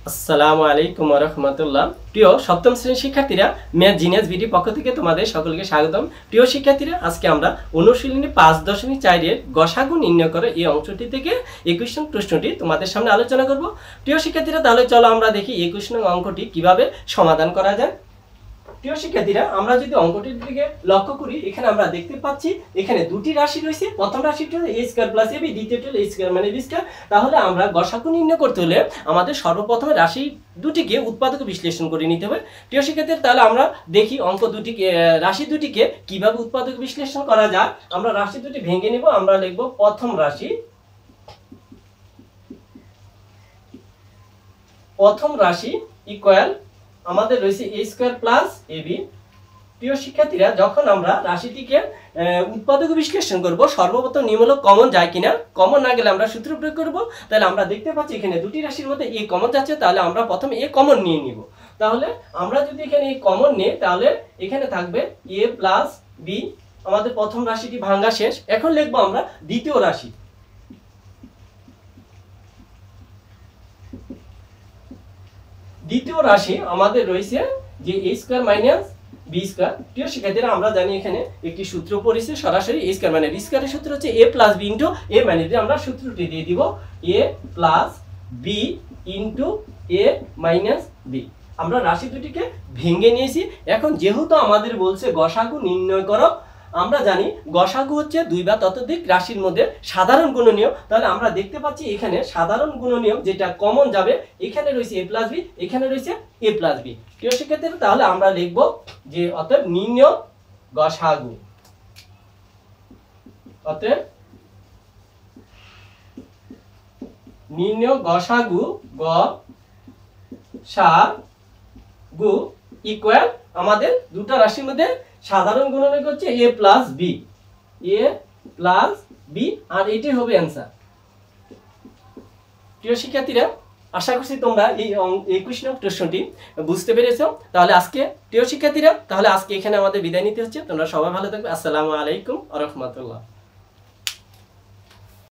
আসসালামু আলাইকুম ওয়া রাহমাতুল্লাহ। প্রিয় সপ্তম শ্রেণীর শিক্ষার্থীরা, ম্যাথ জিনিয়াস ভিডি পক্ষ থেকে তোমাদের সকলকে স্বাগতম। প্রিয় শিক্ষার্থীরা, আজকে আমরা অনুশীলনী 5.4 এর গসাগু নির্ণয় করে এই অংশটি থেকে 21 নং প্রশ্নটি তোমাদের সামনে আলোচনা করব। প্রিয় শিক্ষার্থীরা, তাহলে চলো আমরা দেখি 21 নং অঙ্কটি কিভাবে সমাধান করা যায়। প্রিয় শিক্ষার্থীরা, আমরা যদি অঙ্কটির দিকে লক্ষ্য করি, এখানে আমরা দেখতে পাচ্ছি এখানে দুটি রাশি রয়েছে। প্রথম রাশিটি হলো a স্কয়ার প্লাস ab, দ্বিতীয়টি হলো a স্কয়ার মানে b স্কয়ার। তাহলে আমরা গসাগু নির্ণয় করতে হলে আমাদের সর্বপ্রথমে রাশি দুটিকে উৎপাদক বিশ্লেষণ করে নিতে হবে। প্রিয় শিক্ষার্থীরা, তাহলে আমরা দেখি রাশি দুটিকে কিভাবে উৎপাদক বিশ্লেষণ করা যায়। আমরা রাশি দুটি ভেঙে নিব। আমরা লিখব প্রথম রাশি ইকুয়াল আমাদের রয়েছে a স্কয়ার প্লাস ab। প্রিয় শিক্ষার্থীরা, যখন আমরা রাশিটিকে উৎপাদক বিশ্লেষণ করব, সর্বপ্রথম নিয়ম হলো কমন যায় কিনা। কমন না গেলে আমরা সূত্র প্রয়োগ করব। তাহলে আমরা দেখতে পাচ্ছি এখানে দুটি রাশির মধ্যে a কমন যাচ্ছে, তাহলে আমরা প্রথমে a কমন নিয়ে নিব। তাহলে আমরা যদি এখানে a কমন নিই, তাহলে এখানে থাকবে a প্লাস b। আমাদের প্রথম রাশিটি ভাঙা শেষ। এখন লিখব আমরা দ্বিতীয় রাশি। দ্বিতীয় রাশি আমাদের রয়েছে যে a square minus b square. প্রিয় শিক্ষার্থীরা, আমরা জানি এখানে একটি সূত্র পড়েছে সরাসরি a স্কয়ার মানে b স্কয়ারের সূত্র হচ্ছে a plus b into a মানে যদি আমরা সূত্রটি দিয়ে দিব a plus b into a minus b। আমরা রাশি দুটিকে ভেঙে নিয়েছি। এখন যেহেতু আমাদের বলছে গসাগু নির্ণয় করো, আমরা জানি গসাগু হচ্ছে দুই বা ততোধিক রাশির মধ্যে সাধারণ গুণনীয়ক। তাহলে আমরা দেখতে পাচ্ছি এখানে সাধারণ গুণনীয়ক যেটা কমন যাবে, এখানে রয়েছে a প্লাস b, এখানে রয়েছে a প্লাস b। প্রিয় শিক্ষার্থীরা, তাহলে আমরা লিখব যে অতএব নির্ণয় গসাগু। অতএব নির্ণয় গসাগু গসাগু ইকুয়াল আমাদের দুটো রাশির মধ্যে সাধারণ গুণনীয়ক হচ্ছে a প্লাস b, আর এটাই হবে অ্যান্সার। প্রিয় শিক্ষার্থীরা, আশা করছি তোমরা এই 21 নং প্রশ্নটি বুঝতে পেরেছো। তাহলে প্রিয় শিক্ষার্থীরা, তাহলে আজকে এখানে আমাদের বিদায় নিতে হচ্ছে। তোমরা সবাই ভালো থাকবে। আসসালামু আলাইকুম ওয়া রাহমাতুল্লাহ।